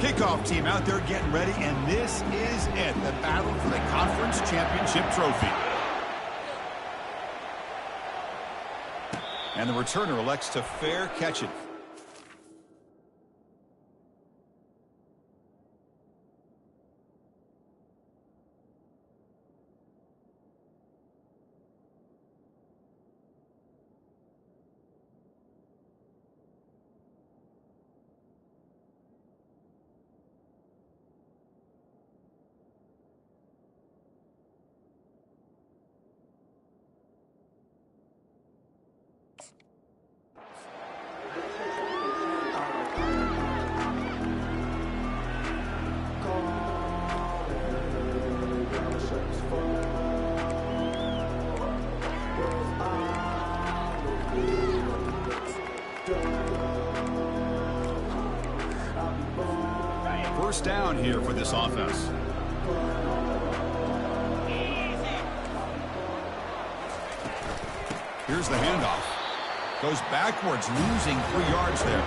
Kickoff team out there getting ready, and this is it, the battle for the conference championship trophy. And the returner elects to fair catch it. First down here for this offense. Here's the handoff. Goes backwards, losing 3 yards there.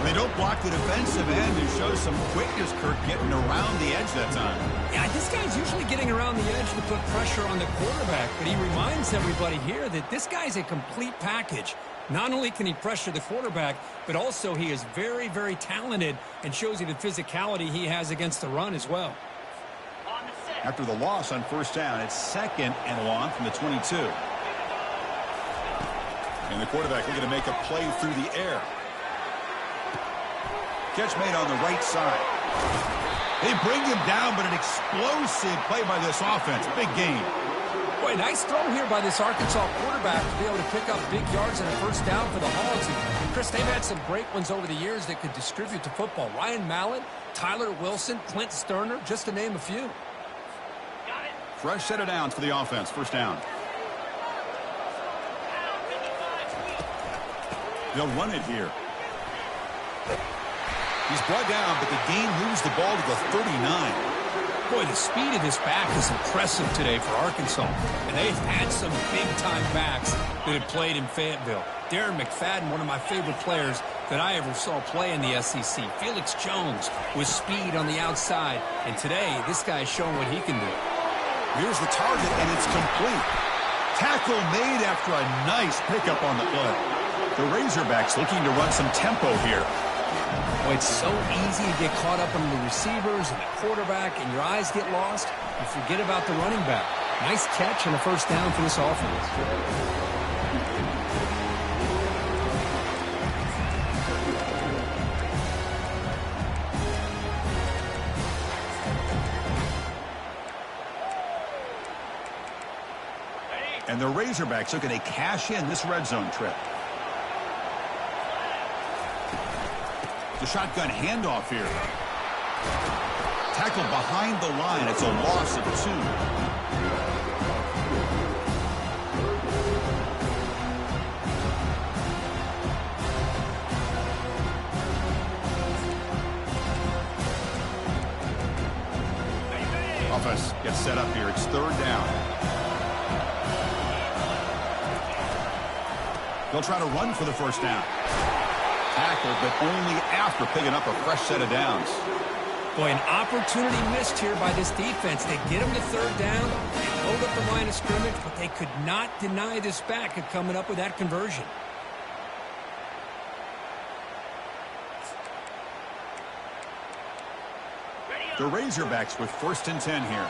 They don't block the defensive end and show some quickness, Kirk, getting around the edge that time. Yeah, this guy's usually getting around the edge to put pressure on the quarterback, but he reminds everybody here that this guy's a complete package. Not only can he pressure the quarterback, but also he is very, very talented and shows you the physicality he has against the run as well. After the loss on first down, it's 2nd and 1 from the 22. And the quarterback looking to make a play through the air. Catch made on the right side. They bring him down, but an explosive play by this offense. Big game. Boy, nice throw here by this Arkansas quarterback to be able to pick up big yards and a first down for the Hogs. And Chris, they've had some great ones over the years that could distribute the football. Ryan Mallett, Tyler Wilson, Clint Sterner, just to name a few. Fresh set of downs for the offense. First down. They'll run it here. He's brought down, but the game moves the ball to the 39. Boy, the speed of this back is impressive today for Arkansas. And they've had some big-time backs that have played in Fayetteville. Darren McFadden, one of my favorite players that I ever saw play in the SEC. Felix Jones with speed on the outside. And today, this guy's showing what he can do. Here's the target, and it's complete. Tackle made after a nice pickup on the play. The Razorbacks looking to run some tempo here. Boy, it's so easy to get caught up on the receivers and the quarterback, and your eyes get lost. You forget about the running back. Nice catch and a first down for this offense. And the Razorbacks looking to cash in this red zone trip. The shotgun handoff here. Tackle behind the line. It's a loss of 2. Offense gets set up here. It's 3rd down. They'll try to run for the first down. Tackle, but only after picking up a fresh set of downs. Boy, an opportunity missed here by this defense. They get him to 3rd down. They load up the line of scrimmage, but they could not deny this back of coming up with that conversion. The Razorbacks with 1st and 10 here.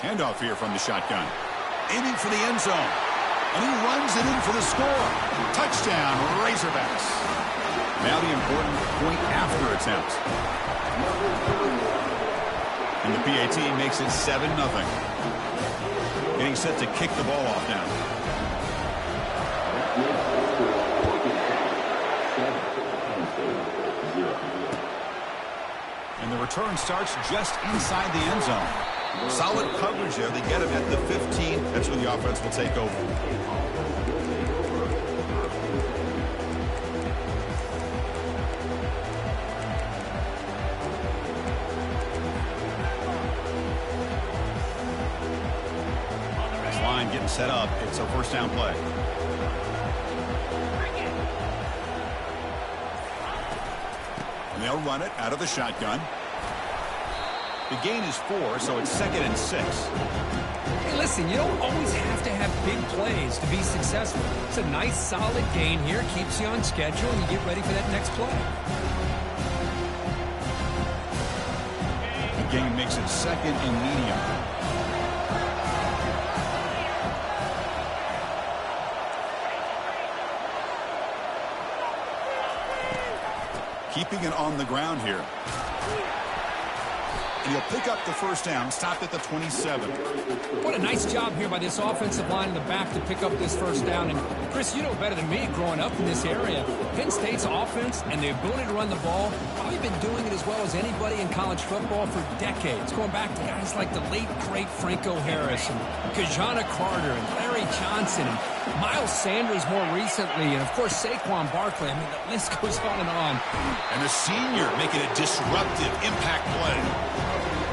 Handoff here from the shotgun. Aiming for the end zone. And he runs it in for the score. Touchdown, Razorbacks. Now the important point after attempt. And the PAT makes it 7-0. Getting set to kick the ball off now. And the return starts just inside the end zone. Solid coverage there. They get him at the 15. That's where the offense will take over. line getting set up. It's a first down play. And they'll run it out of the shotgun. The gain is 4, so it's 2nd and 6. Hey, listen, you don't always have to have big plays to be successful. It's a nice, solid gain here. Keeps you on schedule, and you get ready for that next play. The gain makes it 2nd and medium. Keeping it on the ground here. And he'll pick up the first down, stopped at the 27. What a nice job here by this offensive line in the back to pick up this first down. And, Chris, you know better than me growing up in this area. Penn State's offense and the ability to run the ball, probably been doing it as well as anybody in college football for decades, going back to guys like the late, great Franco Harris and Kajana Carter and Larry Johnson and Miles Sanders more recently, and, of course, Saquon Barkley. I mean, the list goes on and on. And the senior making a disruptive impact play.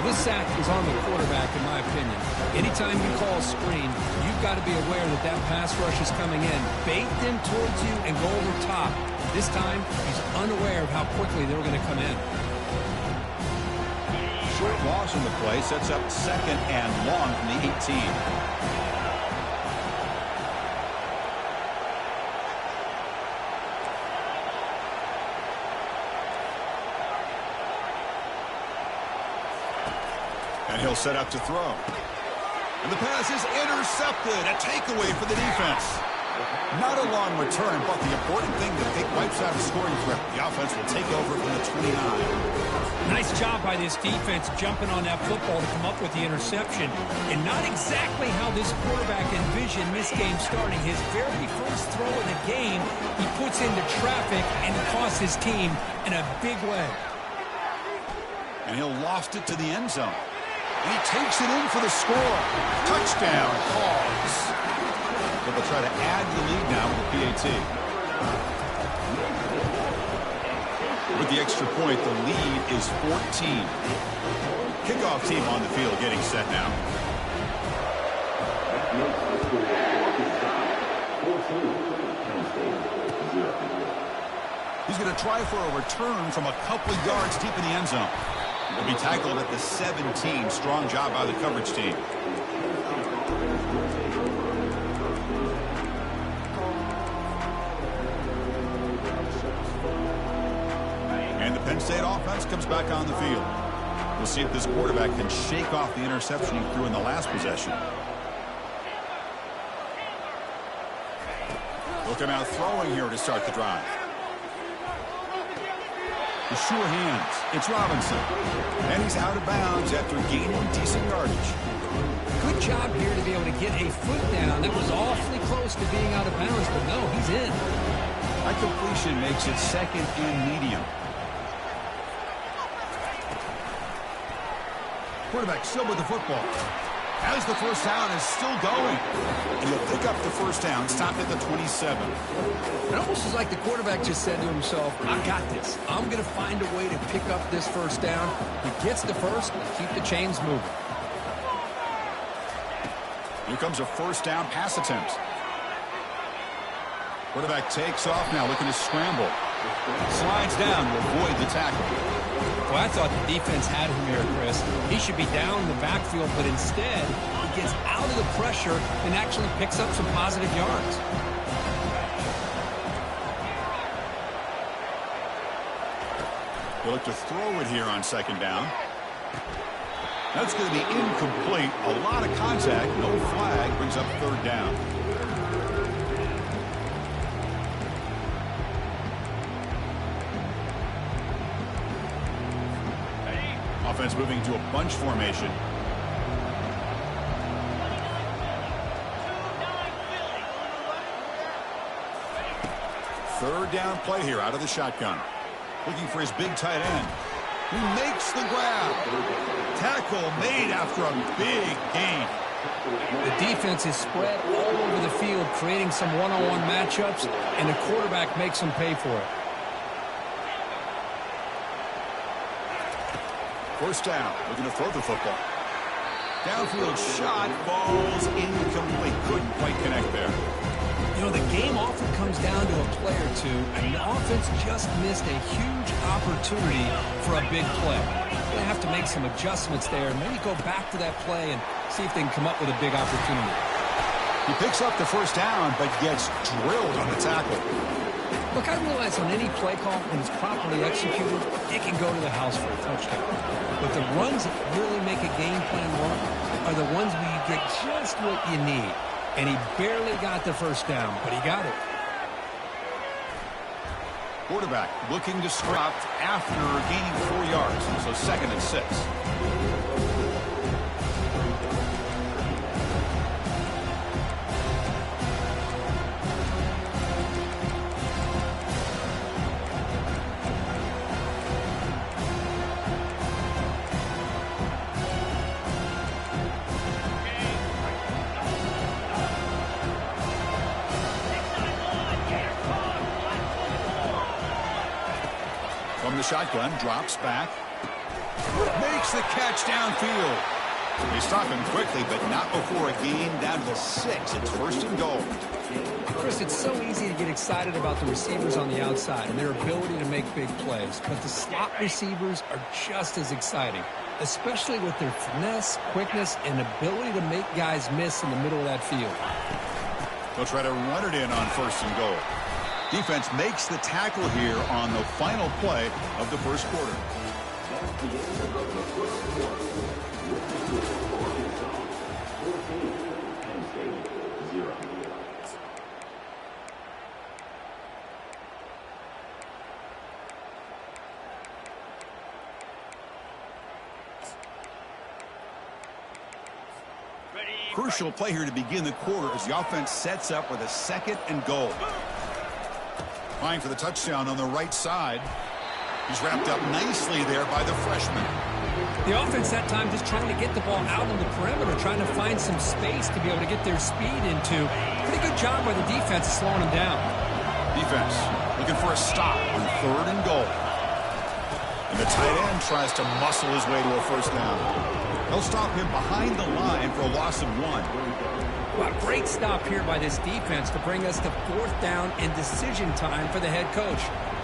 This sack is on the quarterback, in my opinion. Anytime you call a screen, you've got to be aware that that pass rush is coming in. Bait them towards you and go over top. This time, he's unaware of how quickly they're going to come in. Short loss in the play sets up 2nd and long from the 18. And he'll set up to throw. And the pass is intercepted. A takeaway for the defense. Not a long return, but the important thing that they wipes out a scoring threat. The offense will take over from the 29. Nice job by this defense jumping on that football to come up with the interception. And not exactly how this quarterback envisioned this game starting. His very first throw of the game, he puts into traffic and costs his team in a big way. And he'll loft it to the end zone. And he takes it in for the score. Touchdown, Hogs. But they'll try to add to the lead now with the PAT. With the extra point, the lead is 14. Kickoff team on the field getting set now. He's going to try for a return from a couple of yards deep in the end zone. He'll be tackled at the 17. Strong job by the coverage team. And the Penn State offense comes back on the field. We'll see if this quarterback can shake off the interception he threw in the last possession. He'll come out throwing here to start the drive. The sure hands. It's Robinson. And he's out of bounds after gaining decent yardage. Good job here to be able to get a foot down. That was awfully close to being out of bounds, but no, he's in. That completion makes it 2nd and medium. Quarterback still with the football. As the first down is still going. And he'll pick up the first down, stopped at the 27. It almost is like the quarterback just said to himself, I got this. I'm going to find a way to pick up this first down. He gets the first and keep the chains moving. Here comes a first down pass attempt. Quarterback takes off now, looking to scramble. Slides down to avoid the tackle. Well, I thought the defense had him here, Chris. He should be down in the backfield, but instead, he gets out of the pressure and actually picks up some positive yards. He'll look to throw it here on 2nd down. That's going to be incomplete. A lot of contact, no flag, brings up 3rd down. Offense moving to a bunch formation. Third down play here out of the shotgun. Looking for his big tight end. He makes the grab. Tackle made after a big gain. The defense is spread all over the field, creating some one-on-one matchups, and the quarterback makes them pay for it. First down, looking to throw the football. Downfield shot falls incomplete. Couldn't quite connect there. You know, the game often comes down to a play or two, and the offense just missed a huge opportunity for a big play. They're going to have to make some adjustments there and maybe go back to that play and see if they can come up with a big opportunity. He picks up the first down, but gets drilled on the tackle. Look, I realize on any play call, when it's properly executed, it can go to the house for a touchdown. But the runs that really make a game plan work are the ones where you get just what you need. And he barely got the first down, but he got it. Quarterback looking to stop after gaining 4 yards, so 2nd and 6. From the shotgun, drops back. Makes the catch downfield. They stop him quickly, but not before a gain down to 6. It's 1st and goal. Chris, it's so easy to get excited about the receivers on the outside and their ability to make big plays. But the slot receivers are just as exciting, especially with their finesse, quickness, and ability to make guys miss in the middle of that field. They'll try to run it in on 1st and goal. Defense makes the tackle here on the final play of the first quarter. Crucial play here to begin the quarter as the offense sets up with a 2nd and goal. Trying for the touchdown on the right side. He's wrapped up nicely there by the freshman. The offense that time just trying to get the ball out on the perimeter, trying to find some space to be able to get their speed into. Pretty good job by the defense of slowing him down. Defense looking for a stop on 3rd and goal. And the tight end tries to muscle his way to a first down. They'll stop him behind the line for a loss of 1. Well, great stop here by this defense to bring us to 4th down and decision time for the head coach.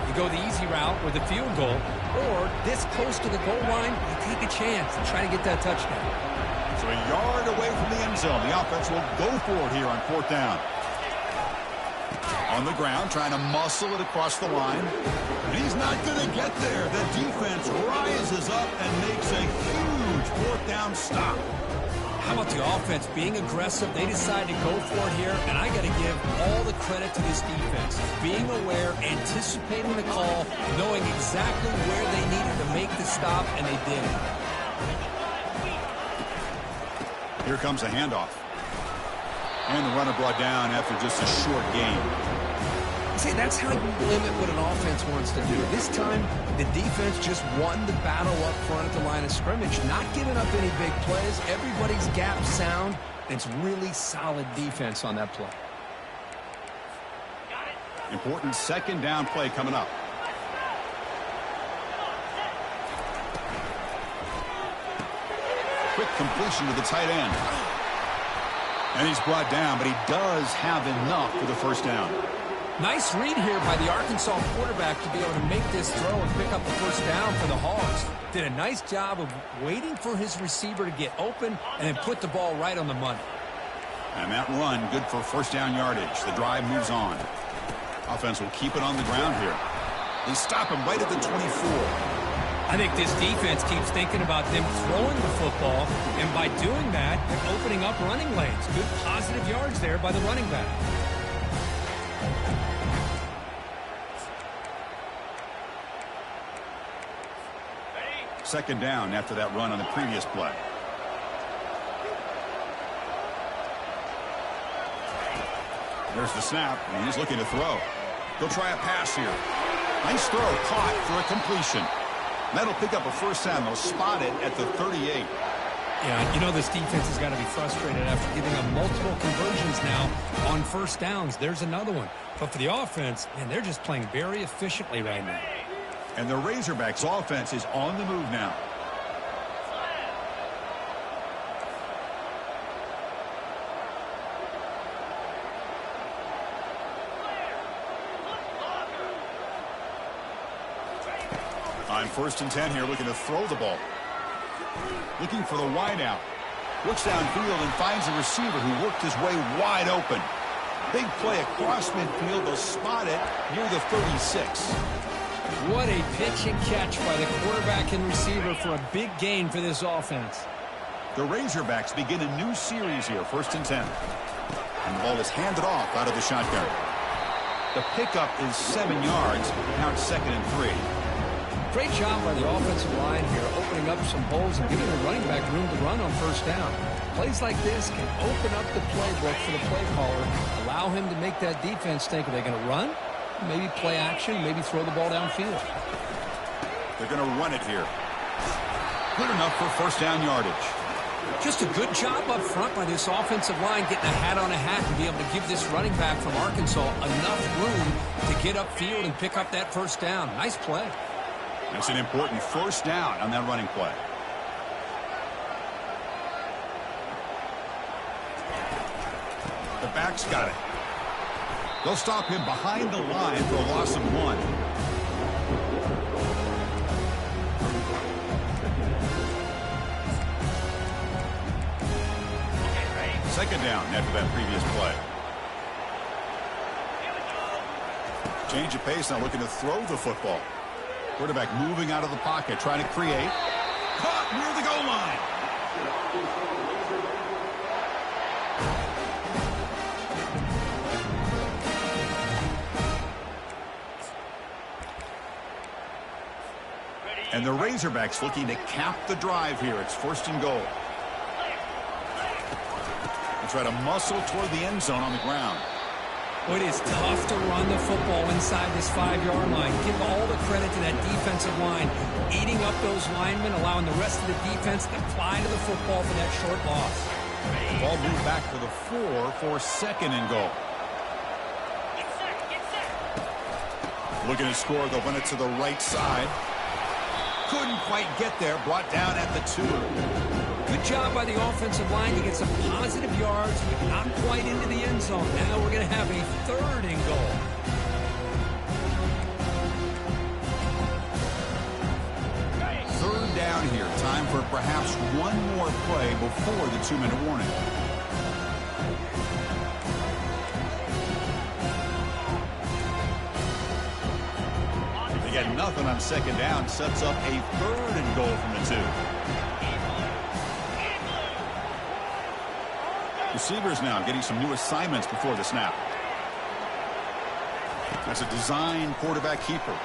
You go the easy route with a field goal, or this close to the goal line, you take a chance and try to get that touchdown. So a yard away from the end zone. The offense will go for it here on 4th down. On the ground, trying to muscle it across the line. And he's not going to get there. The defense rises up and makes a huge 4th down stop. How about the offense being aggressive? They decide to go for it here, and I got to give all the credit to this defense. Being aware, anticipating the call, knowing exactly where they needed to make the stop, and they did it. Here comes a handoff. And the runner brought down after just a short gain. See, that's how you limit what an offense wants to do. This time, the defense just won the battle up front at the line of scrimmage, not giving up any big plays. Everybody's gap sound. It's really solid defense on that play. Important 2nd down play coming up. Quick completion to the tight end. And he's brought down, but he does have enough for the first down. Nice read here by the Arkansas quarterback to be able to make this throw and pick up the first down for the Hogs. Did a nice job of waiting for his receiver to get open and then put the ball right on the money. And that run, good for first down yardage. The drive moves on. Offense will keep it on the ground here. They stop him right at the 24. I think this defense keeps thinking about them throwing the football, and by doing that, they're opening up running lanes. Good positive yards there by the running back. 2nd down after that run on the previous play. There's the snap, and he's looking to throw. He'll try a pass here. Nice throw, caught for a completion. That'll pick up a first down. They'll spot it at the 38. Yeah, you know this defense has got to be frustrated after giving up multiple conversions now on first downs. There's another one. But for the offense, man, they're just playing very efficiently right now. And the Razorbacks offense is on the move now. On 1st and 10 here, looking to throw the ball. Looking for the wide out. Looks downfield and finds a receiver who worked his way wide open. Big play across midfield. They'll spot it near the 36. What a pitch and catch by the quarterback and receiver for a big gain for this offense. The Razorbacks begin a new series here, 1st and 10. And the ball is handed off out of the shotgun. The pickup is 7 yards. Now it's 2nd and 3. Great job by the offensive line here, opening up some holes and giving the running back room to run on 1st down. Plays like this can open up the playbook for the play caller, allow him to make that defense think, are they going to run? Maybe play action, maybe throw the ball downfield. They're going to run it here. Good enough for 1st down yardage. Just a good job up front by this offensive line, getting a hat on a hat and be able to give this running back from Arkansas enough room to get upfield and pick up that 1st down. Nice play. That's an important 1st down on that running play. The back's got it. They'll stop him behind the line for a loss of 1. Second down after that previous play. Change of pace now, looking to throw the football. Quarterback moving out of the pocket, trying to create. Caught near the goal line. And the Razorbacks looking to cap the drive here. It's 1st and goal. They try to muscle toward the end zone on the ground. It is tough to run the football inside this 5-yard line. Give all the credit to that defensive line, eating up those linemen, allowing the rest of the defense to fly to the football for that short loss. Ball moved back to the 4 for 2nd and goal. Looking to score, they'll run it to the right side. Couldn't quite get there, brought down at the 2. Good job by the offensive line to get some positive yards, but not quite into the end zone. Now we're going to have a 3rd and goal. Third down here. Time for perhaps one more play before the 2-minute warning. They get nothing on 2nd down. Sets up a 3rd and goal from the 2. Receivers now getting some new assignments before the snap. That's a design quarterback keeper.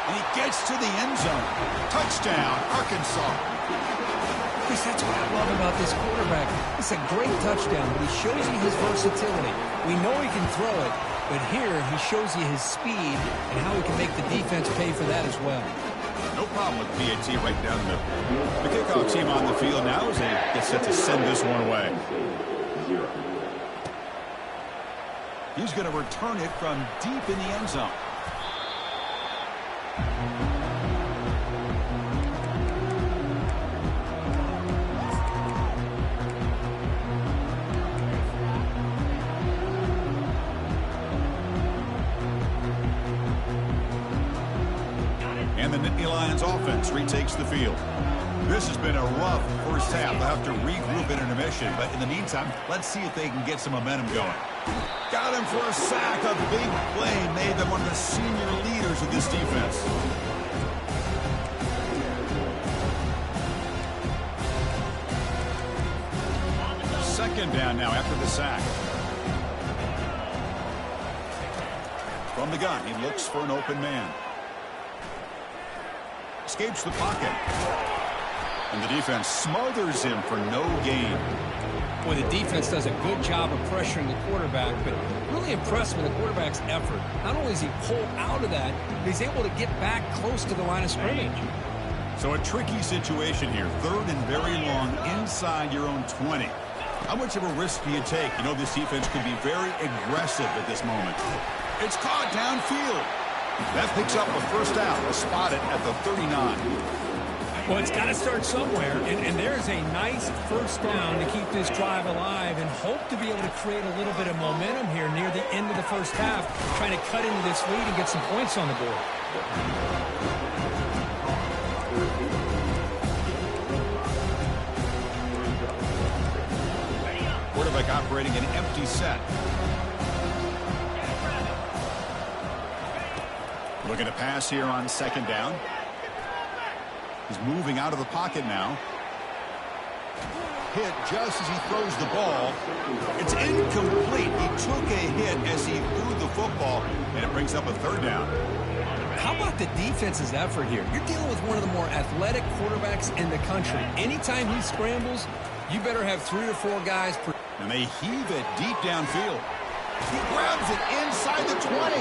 And he gets to the end zone. Touchdown, Arkansas. Chris, that's what I love about this quarterback. It's a great touchdown, but he shows you his versatility. We know he can throw it, but here he shows you his speed and how he can make the defense pay for that as well. No problem with PAT right down the middle. The kickoff team on the field now as they get set to send this one away. He's going to return it from deep in the end zone. And the Nittany Lions offense retakes the field. This has been a rough first half. They'll have to regroup in intermission, but in the meantime, let's see if they can get some momentum going. Got him for a sack. A big play made them one of the senior leaders of this defense. Second down now after the sack. From the gun, he looks for an open man. Escapes the pocket. And the defense smothers him for no gain. Boy, the defense does a good job of pressuring the quarterback, but really impressed with the quarterback's effort. Not only is he pulled out of that, but he's able to get back close to the line of scrimmage. So a tricky situation here. 3rd and very long inside your own 20. How much of a risk do you take? You know this defense can be very aggressive at this moment. It's caught downfield. That picks up a 1st down. They'll spot it at the 39. Well, it's got to start somewhere, and there's a nice 1st down to keep this drive alive and hope to be able to create a little bit of momentum here near the end of the first half, trying to cut into this lead and get some points on the board. like operating an empty set. Looking to pass here on second down. He's moving out of the pocket now. Hit just as he throws the ball. It's incomplete. He took a hit as he threw the football, and it brings up a third down. How about the defense's effort here? You're dealing with one of the more athletic quarterbacks in the country. Anytime he scrambles, you better have 3 or 4 guys per. And they heave it deep downfield. He grabs it inside the 20.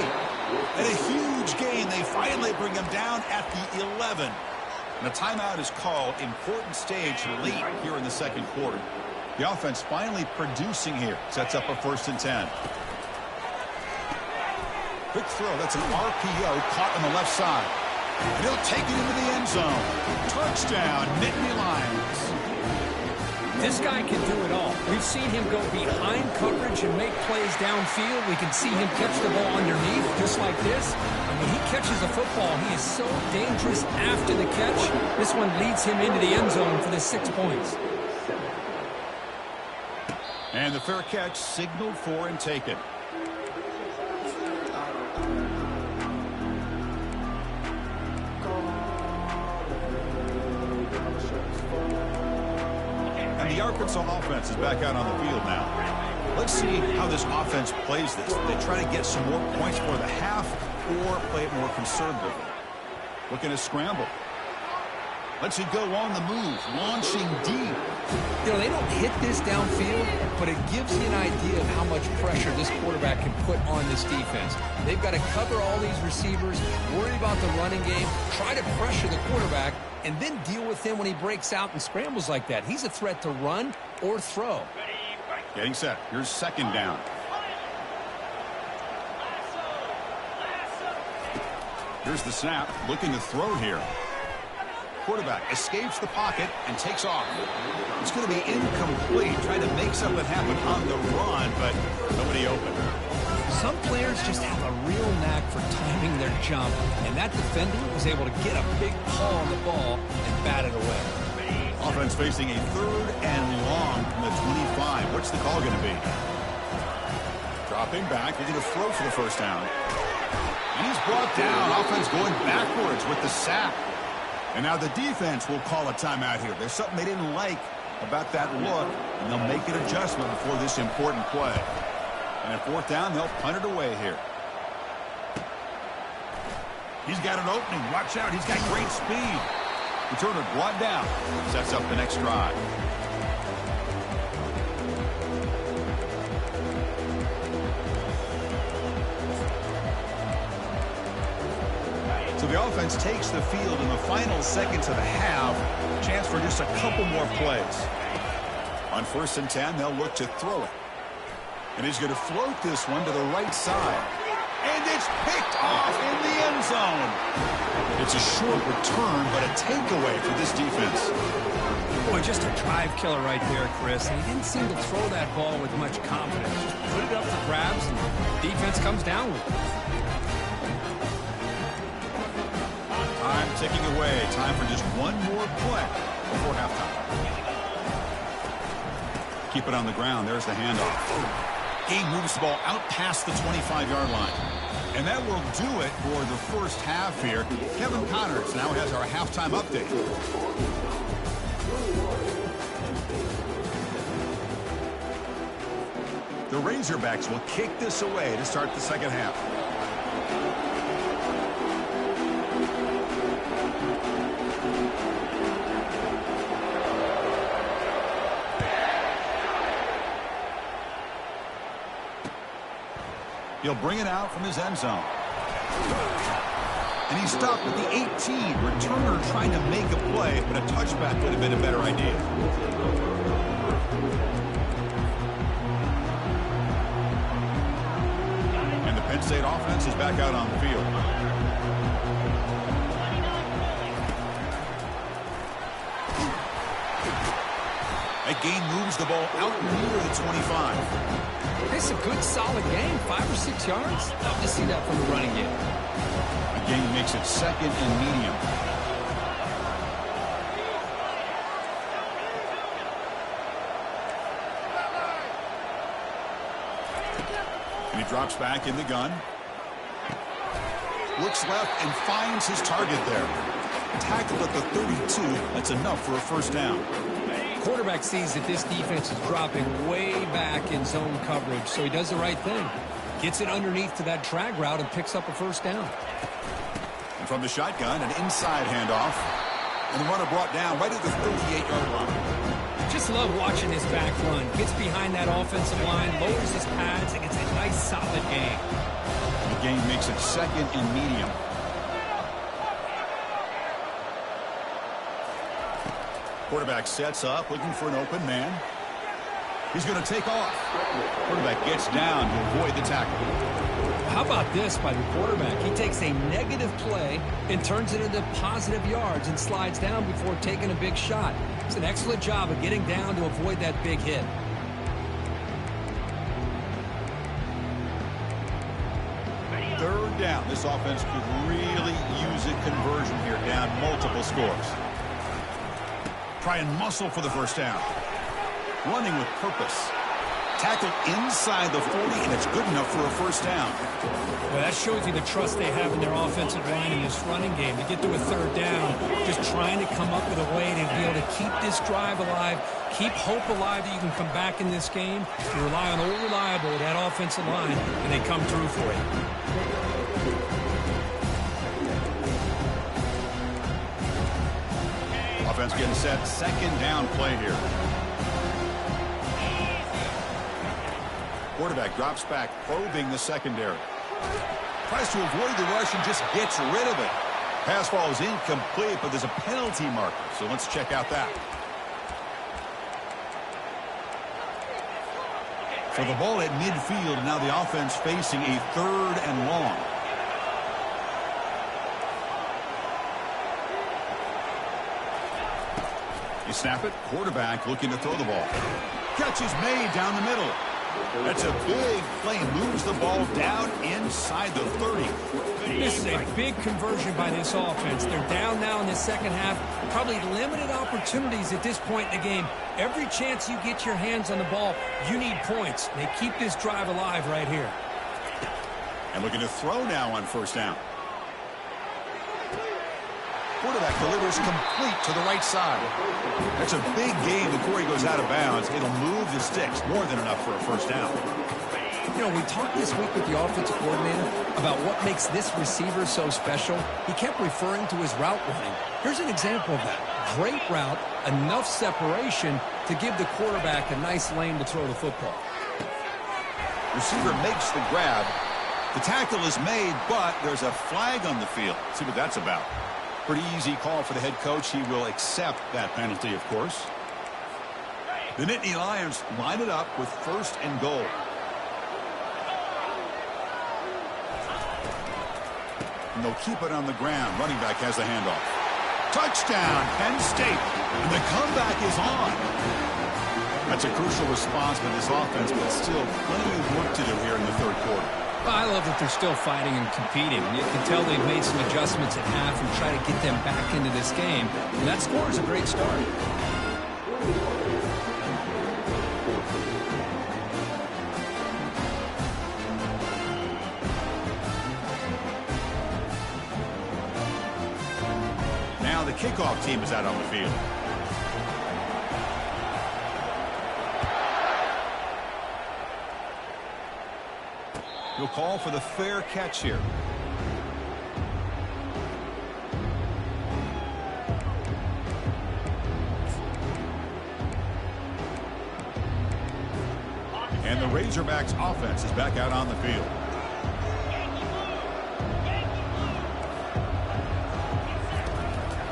And a huge gain. They finally bring him down at the 11. And a timeout is called. Important stage late here in the second quarter. The offense finally producing here. Sets up a 1st and 10. Quick throw. That's an RPO caught on the left side. And he'll take it into the end zone. Touchdown, Nitty Lions. This guy can do it all. We've seen him go behind coverage and make plays downfield. We can see him catch the ball underneath just like this. And when he catches the football, he is so dangerous after the catch. This one leads him into the end zone for the 6 points. And the fair catch signaled for and taken. The Arkansas offense is back out on the field now. Let's see how this offense plays this. They try to get some more points for the half or play it more conservatively. Looking to scramble. Let's it go on the move, launching deep. You know, they don't hit this downfield, but it gives you an idea of how much pressure this quarterback can put on this defense. They've got to cover all these receivers, worry about the running game, try to pressure the quarterback, and then deal with him when he breaks out and scrambles like that. He's a threat to run or throw. Getting set. Here's second down. Here's the snap. Looking to throw here. Quarterback escapes the pocket and takes off. It's going to be incomplete. Trying to make something happen on the run, but nobody open. Some players just have a real knack for timing their jump, and that defender was able to get a big paw on the ball and bat it away. Offense facing a 3rd and long from the 25. What's the call going to be? Dropping back, looking to throw for the 1st down. And he's brought down. Offense going backwards with the sack. And now the defense will call a timeout here. There's something they didn't like about that look, and they'll make an adjustment before this important play. And at 4th down, they'll punt it away here. He's got an opening. Watch out. He's got great speed. Returner brought down. Sets up the next drive. So the offense takes the field in the final seconds of the half. Chance for just a couple more plays. On 1st and 10, they'll look to throw it. And he's going to float this one to the right side. And it's picked off in the end zone. It's a short return, but a takeaway for this defense. Boy, just a drive killer right there, Chris. And he didn't seem to throw that ball with much confidence. Just put it up for grabs, and the defense comes down with it. Time ticking away. Time for just one more play before halftime. Keep it on the ground. There's the handoff. Game moves the ball out past the 25-yard line. And that will do it for the first half here. Kevin Connors now has our halftime update. The Razorbacks will kick this away to start the second half. He'll bring it out from his end zone. And he's stopped at the 18. Returner trying to make a play, but a touchback would have been a better idea. And the Penn State offense is back out on the field. That gain moves the ball out near the 25. It's a good, solid game. 5 or 6 yards. Love to see that from the running game. The game makes it 2nd and medium. And he drops back in the gun. Looks left and finds his target there. Tackled at the 32. That's enough for a first down. Quarterback sees that this defense is dropping way back in zone coverage, so he does the right thing. Gets it underneath to that drag route and picks up a first down. And from the shotgun, an inside handoff. And the runner brought down right at the 38-yard line. Just love watching this back run. Gets behind that offensive line, lowers his pads, and gets a nice solid gain. The gain makes it second and medium. Quarterback sets up, looking for an open man. He's going to take off. Quarterback gets down to avoid the tackle. How about this by the quarterback? He takes a negative play and turns it into positive yards and slides down before taking a big shot. It's an excellent job of getting down to avoid that big hit. Third down. This offense could really use a conversion here, down multiple scores. Try and muscle for the first down. Running with purpose. Tackle inside the 40, and it's good enough for a first down. Well, that shows you the trust they have in their offensive line in this running game. To get to a third down, just trying to come up with a way to be able to keep this drive alive, keep hope alive that you can come back in this game. You rely on old reliable, that offensive line, and they come through for you. Offense getting set. Second down play here. Quarterback drops back, probing the secondary. Tries to avoid the rush and just gets rid of it. Pass ball is incomplete, but there's a penalty marker, so let's check out that. So the ball at midfield, and now the offense facing a third and long. You snap it, quarterback looking to throw the ball. Catch is made down the middle. That's a big play, moves the ball down inside the 30. This is a big conversion by this offense. They're down now in the second half. Probably limited opportunities at this point in the game. Every chance you get your hands on the ball, you need points. They keep this drive alive right here. And looking to throw now on first down. Quarterback delivers complete to the right side. That's a big gain before he goes out of bounds. It'll move the sticks, more than enough for a first down. You know, we talked this week with the offensive coordinator about what makes this receiver so special. He kept referring to his route running. Here's an example of that. Great route, enough separation to give the quarterback a nice lane to throw the football. Receiver makes the grab. The tackle is made, but there's a flag on the field. Let's see what that's about. Pretty easy call for the head coach. He will accept that penalty, of course. The Nitty Lions line it up with first and goal. And they'll keep it on the ground. Running back has the handoff. Touchdown, Penn State. And the comeback is on. That's a crucial response by this offense, but still plenty of work to do here in the third quarter. I love that they're still fighting and competing. You can tell they've made some adjustments at half and try to get them back into this game. And that score is a great start. Now the kickoff team is out on the field. He'll call for the fair catch here. And the Razorbacks offense is back out on the field.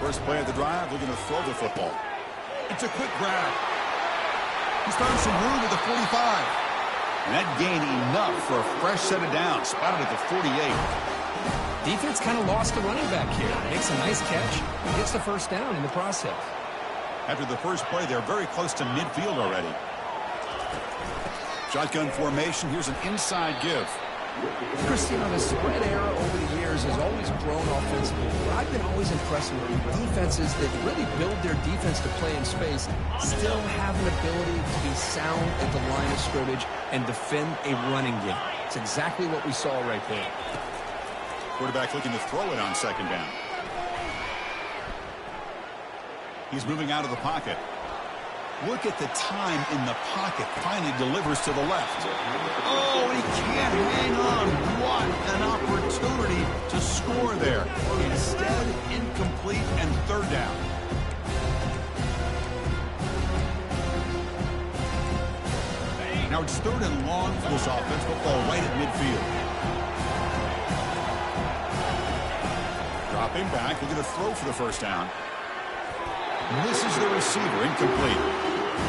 First play of the drive, looking to throw the football. It's a quick grab. He's found some room at the 45. And that gained enough for a fresh set of downs, spotted at the 48. Defense kind of lost the running back here. Makes a nice catch and gets the first down in the process. After the first play, they're very close to midfield already. Shotgun formation. Here's an inside give. Chris, the spread era over the years has always grown offensively. But I've been always impressed with defenses that really build their defense to play in space, still have an ability to be sound at the line of scrimmage and defend a running game. It's exactly what we saw right there. Quarterback looking to throw it on second down. He's moving out of the pocket. Look at the time in the pocket. Finally delivers to the left. Oh, and he can't hang on. What an opportunity to score there. Instead, incomplete and third down. Now it's third and long for this offense. Football right at midfield. Dropping back. Looking to throw for the first down. Misses the receiver. Incomplete.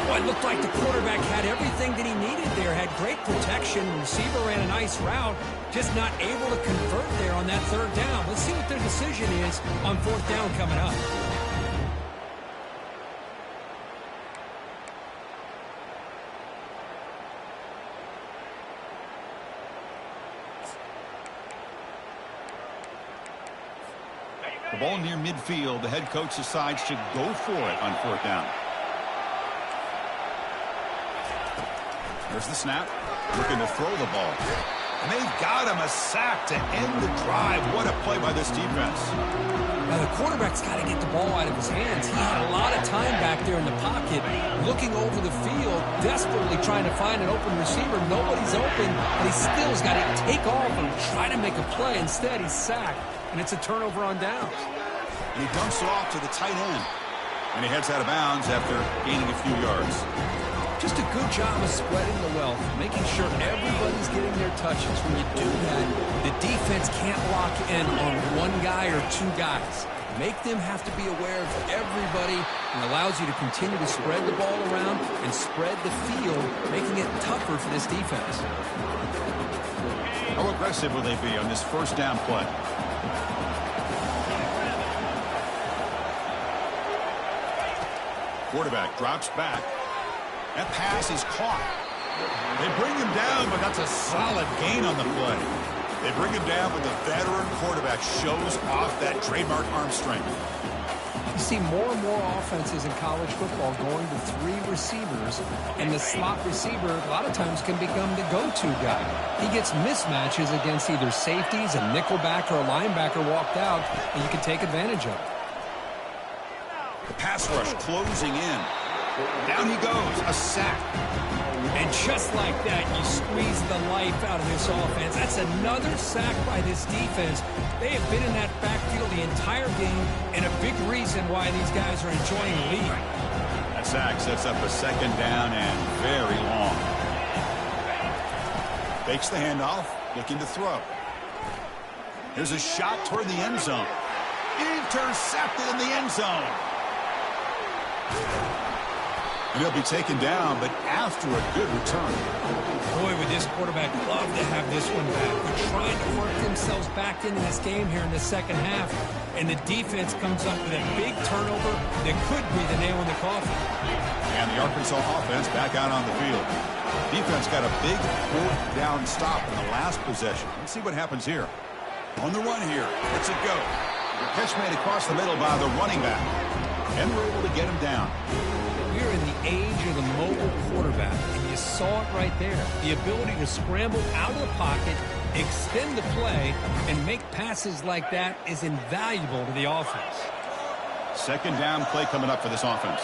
Well, it looked like the quarterback had everything that he needed there. Had great protection. Receiver ran a nice route. Just not able to convert there on that third down. Let's see what their decision is on fourth down coming up. The ball near midfield. The head coach decides to go for it on fourth down. There's the snap. Looking to throw the ball. And they've got him a sack to end the drive. What a play by this defense. Now, the quarterback's got to get the ball out of his hands. He had a lot of time back there in the pocket, looking over the field, desperately trying to find an open receiver. Nobody's open, but he still's got to take off and try to make a play. Instead, he's sacked, and it's a turnover on downs. And he dumps it off to the tight end. And he heads out of bounds after gaining a few yards. Just a good job of spreading the wealth, making sure everybody's getting their touches. When you do that, the defense can't lock in on one guy or two guys. Make them have to be aware of everybody, and allows you to continue to spread the ball around and spread the field, making it tougher for this defense. How aggressive will they be on this first down play? Quarterback drops back. That pass is caught. They bring him down, but that's a solid gain on the play. They bring him down, but the veteran quarterback shows off that trademark arm strength. You see more and more offenses in college football going to three receivers, and the slot receiver a lot of times can become the go-to guy. He gets mismatches against either safeties, a nickelback, or a linebacker walked out, and you can take advantage of it. The pass rush closing in. Down he goes, a sack. And just like that, you squeeze the life out of this offense. That's another sack by this defense. They have been in that backfield the entire game, and a big reason why these guys are enjoying the lead. That sack sets up a second down and very long. Fakes the handoff, looking to throw. Here's a shot toward the end zone. Intercepted in the end zone. And he'll be taken down, but after a good return. Boy, would this quarterback love to have this one back. They're trying to work themselves back into this game here in the second half, and the defense comes up with a big turnover that could be the nail in the coffin. And the Arkansas offense back out on the field. Defense got a big fourth down stop in the last possession. Let's see what happens here. On the run here. Let's it go. Catch made across the middle by the running back. And we're able to get him down. We're in the age of the mobile quarterback, and you saw it right there. The ability to scramble out of the pocket, extend the play, and make passes like that is invaluable to the offense. Second down play coming up for this offense.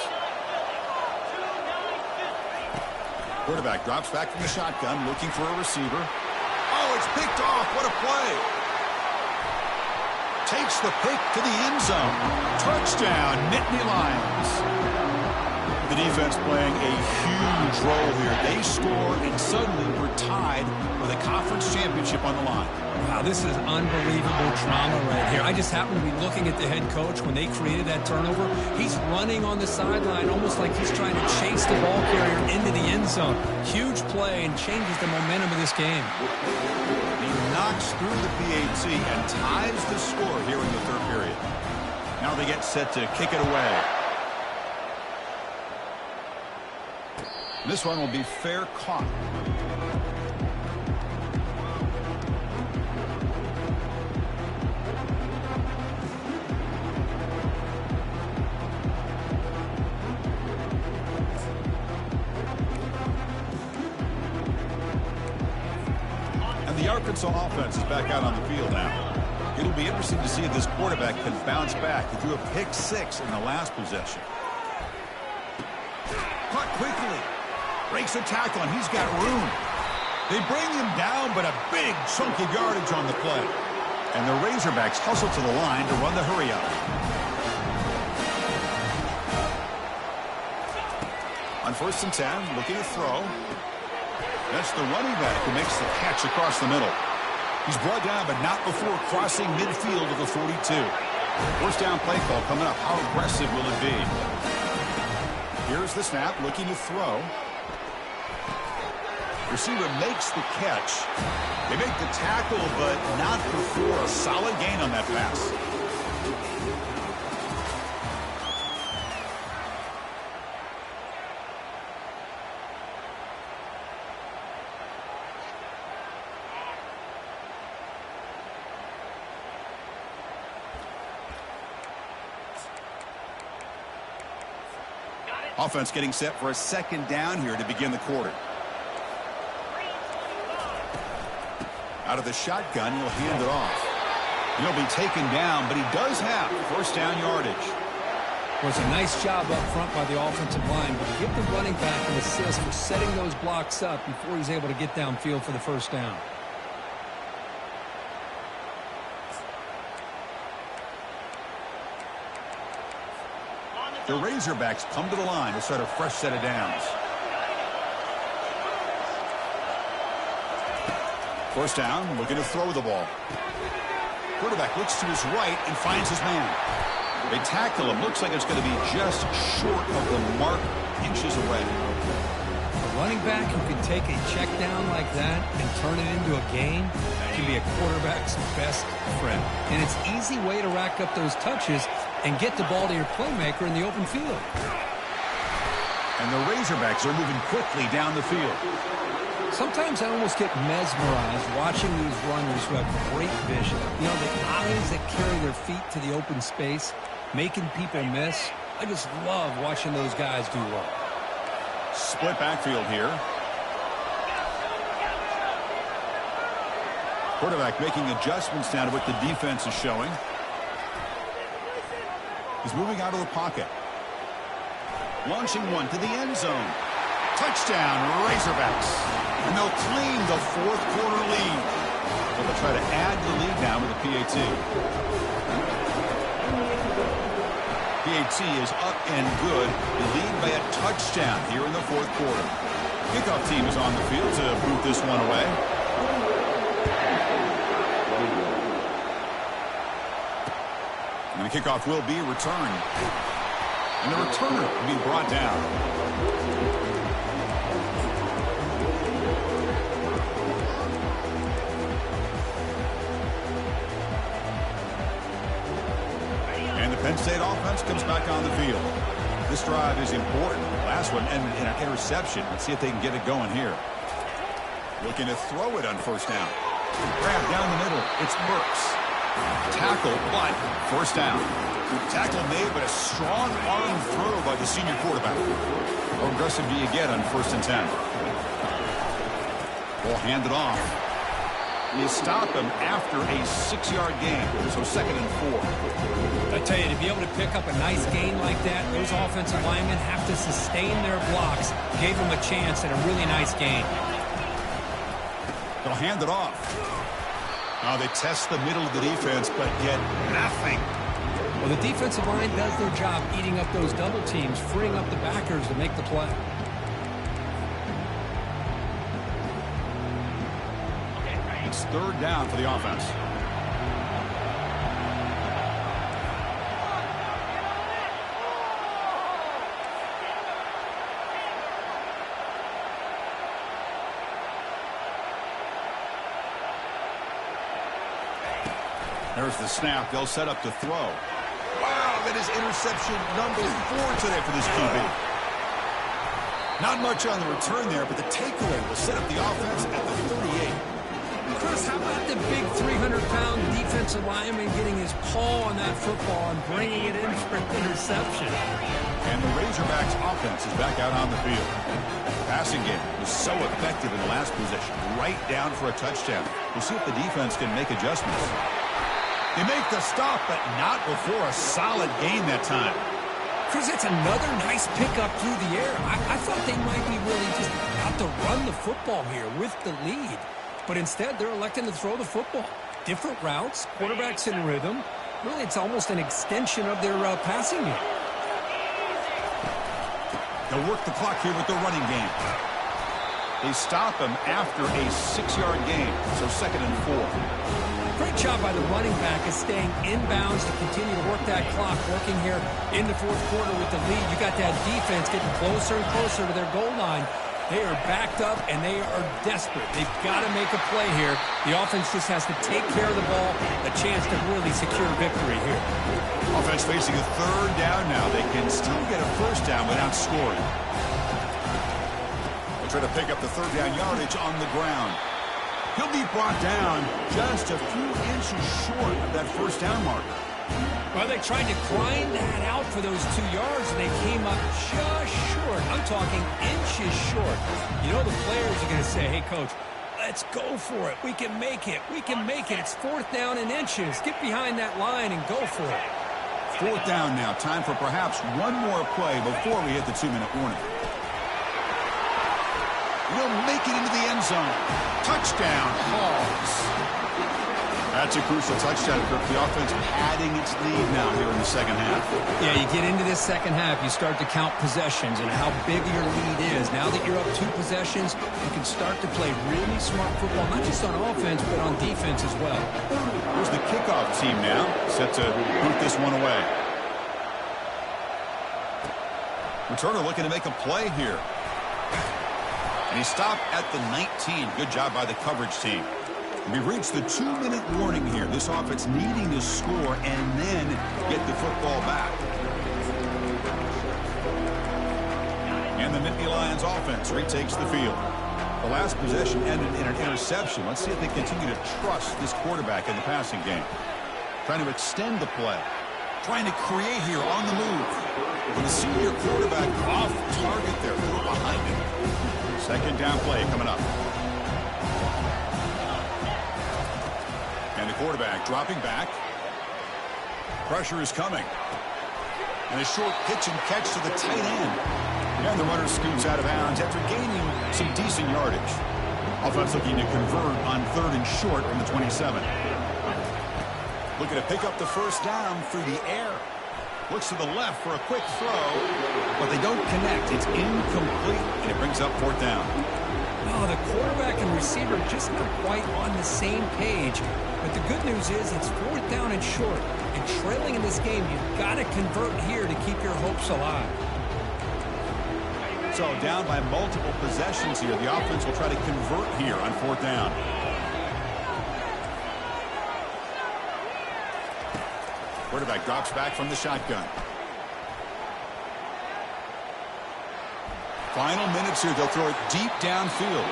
Quarterback drops back from the shotgun, looking for a receiver. Oh, it's picked off. What a play. Takes the pick to the end zone. Touchdown, Nitty Lions. The defense playing a huge role here. They score, and suddenly we're tied with a conference championship on the line. Wow, this is unbelievable drama right here. I just happen to be looking at the head coach when they created that turnover. He's running on the sideline almost like he's trying to chase the ball carrier into the end zone. Huge play and changes the momentum of this game. He knocks through the PAT and ties the score here in the third period. Now they get set to kick it away. This one will be fair caught. The Arkansas offense is back out on the field now. It'll be interesting to see if this quarterback can bounce back. He threw a pick 6 in the last possession. Caught quickly. Breaks a tackle, and he's got room. They bring him down, but a big chunk of yardage on the play. And the Razorbacks hustle to the line to run the hurry up. On 1st and 10, looking to throw. That's the running back who makes the catch across the middle. He's brought down, but not before crossing midfield of the 42. 1st down play call coming up. How aggressive will it be? Here's the snap, looking to throw. Receiver makes the catch. They make the tackle, but not before a solid gain on that pass. Offense getting set for a 2nd down here to begin the quarter. Out of the shotgun, he'll hand it off. He'll be taken down, but he does have 1st down yardage. Well, it's a nice job up front by the offensive line, but give the running back an assist for setting those blocks up before he's able to get downfield for the 1st down. The Razorbacks come to the line to start a fresh set of downs. 1st down, looking to throw the ball. Quarterback looks to his right and finds his man. They tackle him. Looks like it's going to be just short of the mark, inches away. A running back who can take a check down like that and turn it into a gain can be a quarterback's best friend. And it's an easy way to rack up those touches and get the ball to your playmaker in the open field. And the Razorbacks are moving quickly down the field. Sometimes I almost get mesmerized watching these runners who have great vision. You know, the eyes that carry their feet to the open space, making people miss. I just love watching those guys do well. Split backfield here. Quarterback making adjustments now to what the defense is showing. He's moving out of the pocket. Launching one to the end zone. Touchdown, Razorbacks. And they'll claim the 4th quarter lead. So they'll try to add the lead now with a PAT. PAT is up and good. The lead by a touchdown here in the 4th quarter. Kickoff team is on the field to boot this one away. And the kickoff will be returned. And the returner will be brought down. Penn State offense comes back on the field. This drive is important. Last one ended in an interception. Let's see if they can get it going here. Looking to throw it on 1st down. Grab down the middle. It's Burks. Tackle, but 1st down. Tackle made, but a strong arm throw by the senior quarterback. How aggressive do you get on 1st and 10? Ball handed off. You stop him after a 6-yard gain, so 2nd and 4. I tell you, to be able to pick up a nice gain like that, those offensive linemen have to sustain their blocks. Gave them a chance at a really nice gain. They'll hand it off. Now they test the middle of the defense, but get nothing. Well, the defensive line does their job eating up those double teams, freeing up the backers to make the play. It's 3rd down for the offense. There's the snap. They'll set up to throw. Wow, that is interception number 4 today for this QB. Not much on the return there, but the takeaway will set up the offense at the 38. Chris, how about the big 300-pound defensive lineman getting his paw on that football and bringing it in for an interception? And the Razorbacks offense is back out on the field. Passing game was so effective in the last possession, right down for a touchdown. We'll see if the defense can make adjustments. They make the stop, but not before a solid gain that time. Chris, that's another nice pickup through the air. I thought they might be really just out to run the football here with the lead. But instead, they're electing to throw the football. Different routes, quarterbacks in rhythm. Really, it's almost an extension of their passing game. They'll work the clock here with the running game. They stop him after a 6-yard gain, so 2nd and 4. Great job by the running back of staying inbounds to continue to work that clock, working here in the 4th quarter with the lead. You got that defense getting closer and closer to their goal line. They are backed up, and they are desperate. They've got to make a play here. The offense just has to take care of the ball, a chance to really secure victory here. Offense facing a 3rd down now. They can still get a 1st down without scoring. They'll try to pick up the 3rd down yardage on the ground. He'll be brought down just a few inches short of that 1st down mark. Well, they tried to grind that out for those 2 yards, and they came up just short. I'm talking inches short. You know the players are going to say, hey, Coach, let's go for it. We can make it. We can make it. It's 4th down in inches. Get behind that line and go for it. 4th down now. Time for perhaps one more play before we hit the 2-minute warning. Will make it into the end zone. Touchdown, Hogs. That's a crucial touchdown, Kirk. The offense padding its lead now here in the 2nd half. Yeah, you get into this 2nd half, you start to count possessions and how big your lead is. Now that you're up 2 possessions, you can start to play really smart football, not just on offense, but on defense as well. Here's the kickoff team now, set to boot this one away. Returner looking to make a play here. And he stopped at the 19. Good job by the coverage team. We've reached the 2-minute warning here. This offense needing to score and then get the football back. And the Nittany Lions offense retakes the field. The last possession ended in an interception. Let's see if they continue to trust this quarterback in the passing game. Trying to extend the play. Trying to create here on the move. With the senior quarterback off target there. Behind him. 2nd down play coming up. And the quarterback dropping back. Pressure is coming. And a short pitch and catch to the tight end. And the runner scoots out of bounds after gaining some decent yardage. Offense looking to convert on 3rd and short from the 27. Looking to pick up the 1st down through the air. Looks to the left for a quick throw, but they don't connect. It's incomplete, and it brings up 4th down. Oh, the quarterback and receiver just not quite on the same page. But the good news is it's 4th down and short. And trailing in this game, you've got to convert here to keep your hopes alive. So down by multiple possessions here. The offense will try to convert here on 4th down. Quarterback drops back from the shotgun. Final minutes here. They'll throw it deep downfield.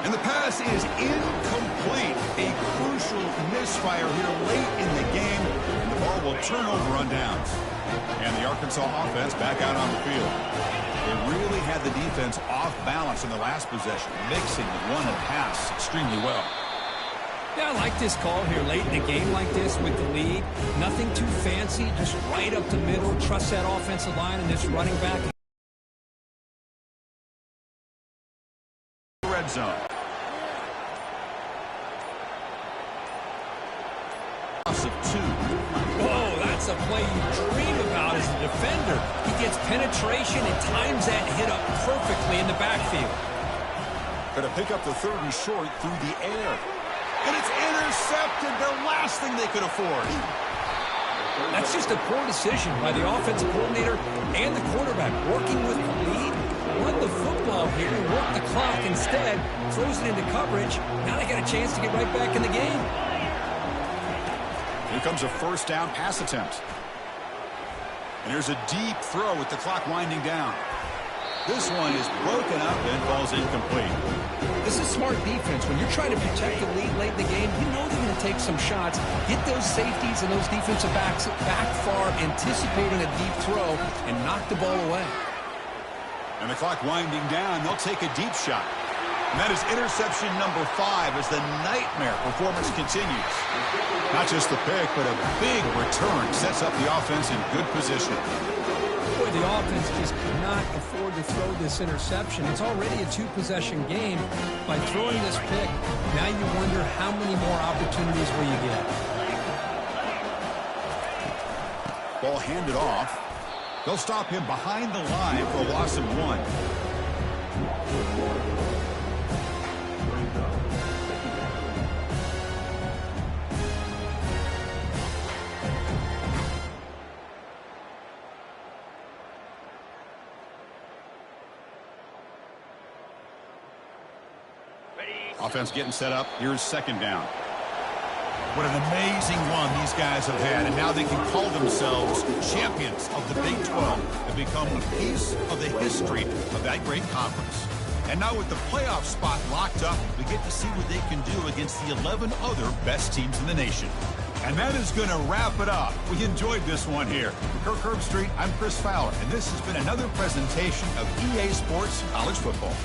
And the pass is incomplete. A crucial misfire here late in the game. And the ball will turn over on downs. And the Arkansas offense back out on the field. They really had the defense off balance in the last possession, mixing the run and pass extremely well. Yeah, I like this call here late in a game like this with the lead. Nothing too fancy, just right up the middle. Trust that offensive line and this running back. Red zone. Loss of 2. Whoa, that's a play you dream about as a defender. He gets penetration and times that hit up perfectly in the backfield. Going to pick up the 3rd and short through the air. And it's intercepted, the last thing they could afford. That's just a poor decision by the offensive coordinator and the quarterback. Working with the lead, run the football here, work the clock instead, throws it into coverage. Now they got a chance to get right back in the game. Here comes a 1st down pass attempt. And here's a deep throw with the clock winding down. This one is broken up and falls incomplete. This is smart defense. When you're trying to protect the lead late in the game, you know they're going to take some shots, get those safeties and those defensive backs back far, anticipating a deep throw, and knock the ball away. And the clock winding down, they'll take a deep shot. And that is interception number 5 as the nightmare performance continues. Not just the pick, but a big return sets up the offense in good position. Boy, the offense just cannot afford to throw this interception. It's already a 2-possession game. By throwing this pick, now you wonder how many more opportunities will you get. Ball handed off. They'll stop him behind the line for a loss of 1. Offense getting set up. Here's second down. What an amazing run these guys have had, and now they can call themselves champions of the Big 12 and become a piece of the history of that great conference. And now with the playoff spot locked up, we get to see what they can do against the 11 other best teams in the nation. And that is going to wrap it up. We enjoyed this one here. For Kirk Herbstreit, I'm Chris Fowler, and this has been another presentation of EA Sports College Football.